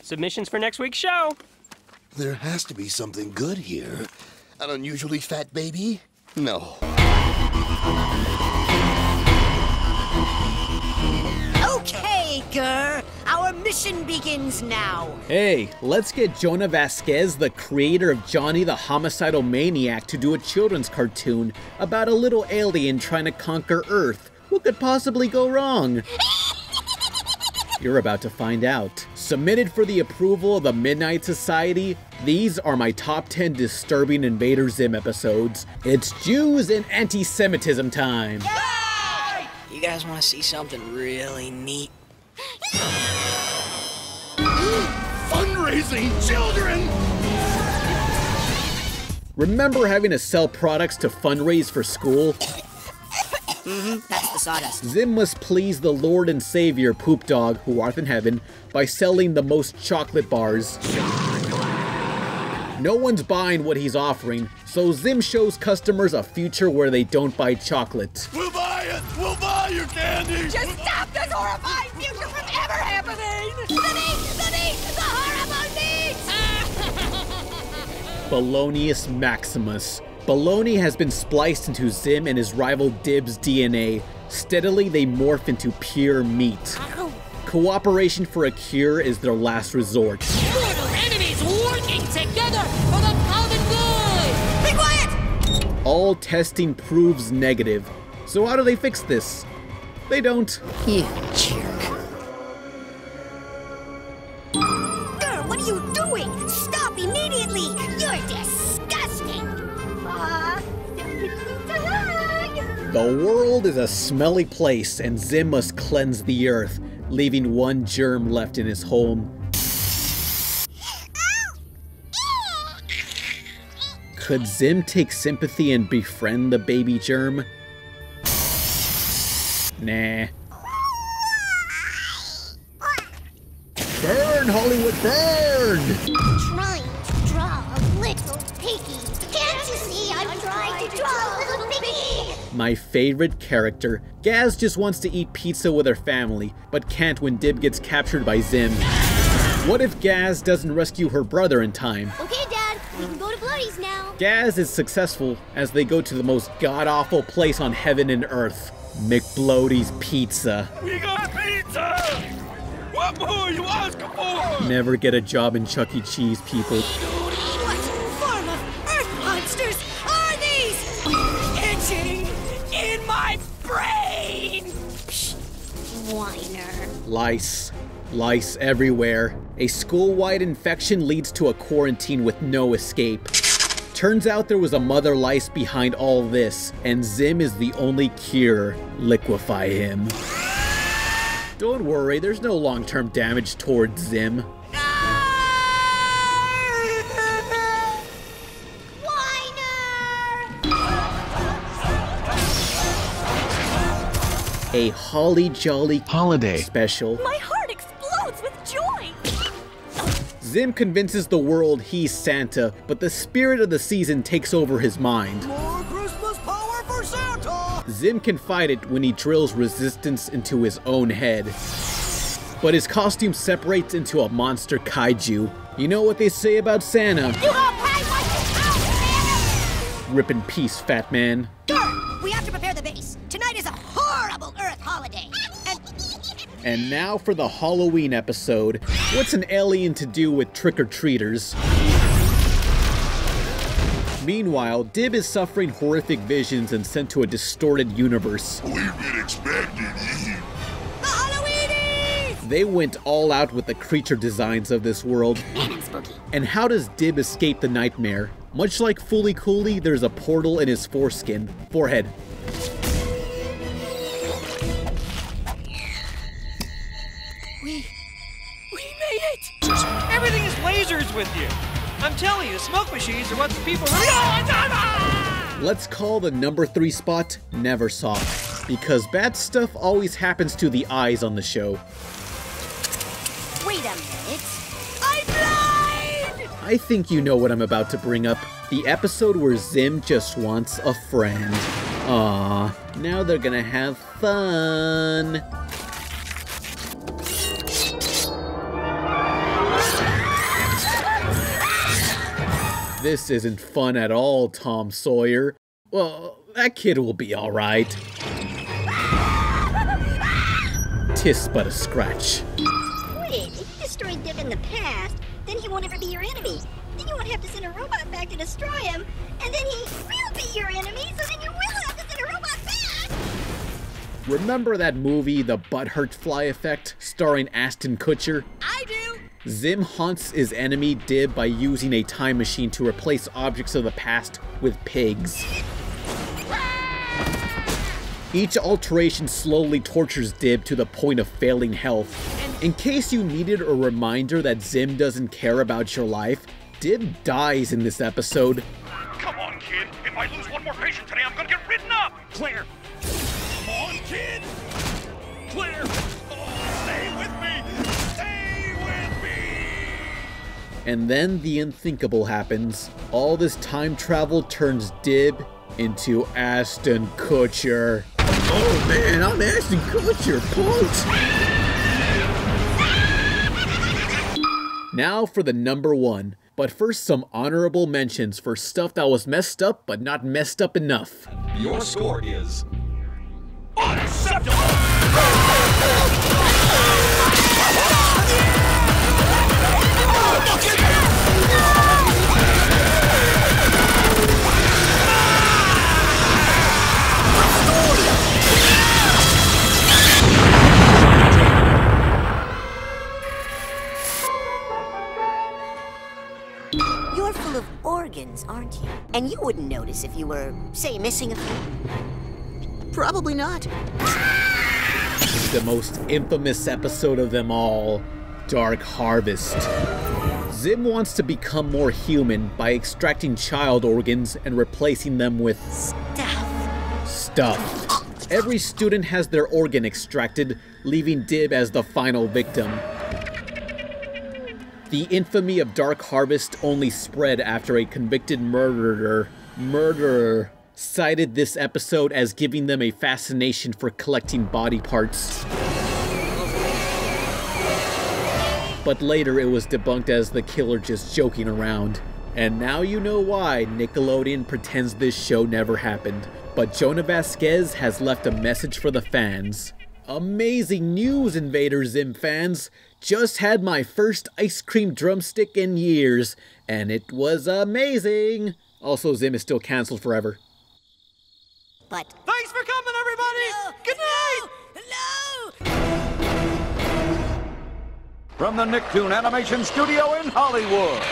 Submissions for next week's show. There has to be something good here. An unusually fat baby? No. Okay, Gurr. Our mission begins now. Hey, let's get Jonah Vasquez, the creator of Johnny the Homicidal Maniac, to do a children's cartoon about a little alien trying to conquer Earth. What could possibly go wrong? You're about to find out. Submitted for the approval of the Midnight Society, these are my top 10 disturbing Invader Zim episodes. It's Jews and anti-Semitism time. Yay! You guys want to see something really neat? Fundraising children! Remember having to sell products to fundraise for school? That's the sawdust. Zim must please the Lord and Savior Poop Dog, who art in heaven, by selling the most chocolate bars. No one's buying what he's offering, so Zim shows customers a future where they don't buy chocolate. We'll buy it! We'll buy your candy! Just stop this horrifying future from ever happening! The horrible needs! Balonius Maximus. Baloney has been spliced into Zim and his rival Dib's DNA. Steadily, they morph into pure meat. Cooperation for a cure is their last resort. Mortal enemies working together for the common good! Be quiet! All testing proves negative. So how do they fix this? They don't. You jerk. Girl, what are you doing? Stop immediately! You're disgusting! The world is a smelly place, and Zim must cleanse the earth, leaving one germ left in his home. Could Zim take sympathy and befriend the baby germ? Nah. Burn, Hollywood, burn! Trying to draw a little piggy. Can't you see I'm trying to draw a little piggy? My favorite character. Gaz just wants to eat pizza with her family, but can't when Dib gets captured by Zim. What if Gaz doesn't rescue her brother in time? Okay, Dad, we can go to Bloody's now. Gaz is successful as they go to the most god-awful place on heaven and earth, McBloody's Pizza. We got pizza! What more are you asking for? Never get a job in Chuck E. Cheese, people. What form of earth monsters are these? Itching in my brain! Whiner. Lice. Lice everywhere. A school-wide infection leads to a quarantine with no escape. Turns out there was a mother lice behind all this, and Zim is the only cure. Liquefy him. Don't worry, there's no long-term damage towards Zim. A holly jolly holiday special. My heart explodes with joy! Zim convinces the world he's Santa, but the spirit of the season takes over his mind. More Christmas power for Santa! Zim can fight it when he drills resistance into his own head. But his costume separates into a monster kaiju. You know what they say about Santa? You gonna pay what you owe, Santa? Rip in peace, fat man. Gurr, we have to prepare the base. Tonight is a horrible Earth holiday. And now for the Halloween episode. What's an alien to do with trick-or-treaters? Meanwhile, Dib is suffering horrific visions and sent to a distorted universe. We've been expecting you. The Halloweenies! They went all out with the creature designs of this world. Man, I'm spooky. And how does Dib escape the nightmare? Much like Fooly Cooley, there's a portal in his forehead. We made it! Everything is lasers with you. I'm telling you, smoke machines are what the people really Let's call the number 3 spot Neversoft, because bad stuff always happens to the eyes on the show. Wait a minute. I'm blind! I think you know what I'm about to bring up. The episode where Zim just wants a friend. Aww, now they're gonna have fun. This isn't fun at all, Tom Sawyer. Well, that kid will be alright. Tis but a scratch. Wait, if you destroyed Dip in the past, then he won't ever be your enemy. Then you won't have to send a robot back to destroy him, and then he will be your enemy, so then you will have to send a robot back! Remember that movie, The Butthurt Fly Effect, starring Ashton Kutcher? I do! Zim haunts his enemy Dib by using a time machine to replace objects of the past with pigs. Each alteration slowly tortures Dib to the point of failing health. In case you needed a reminder that Zim doesn't care about your life, Dib dies in this episode. Come on, kid. If I lose one more patient today, I'm gonna get written up. Claire! Come on, kid! Claire! Oh, stay with me! Stay with me! And then the unthinkable happens. All this time travel turns Dib into Ashton Kutcher. Oh man, I'm Ashton Kutcher, punch! Now for the number one. But first, some honorable mentions for stuff that was messed up but not messed up enough. Your score is unacceptable! You're full of organs, aren't you? And you wouldn't notice if you were, say, missing a few. Probably not. The most infamous episode of them all, Dark Harvest. Zim wants to become more human by extracting child organs and replacing them with stuff. Every student has their organ extracted, leaving Dib as the final victim. The infamy of Dark Harvest only spread after a convicted murderer cited this episode as giving them a fascination for collecting body parts. But later it was debunked as the killer just joking around. And now you know why Nickelodeon pretends this show never happened. But Jonah Vasquez has left a message for the fans. Amazing news, Invader Zim fans! Just had my first ice cream drumstick in years, and it was amazing! Also, Zim is still cancelled forever. But... Thanks for coming, everybody! Good night! From the Nicktoon Animation Studio in Hollywood.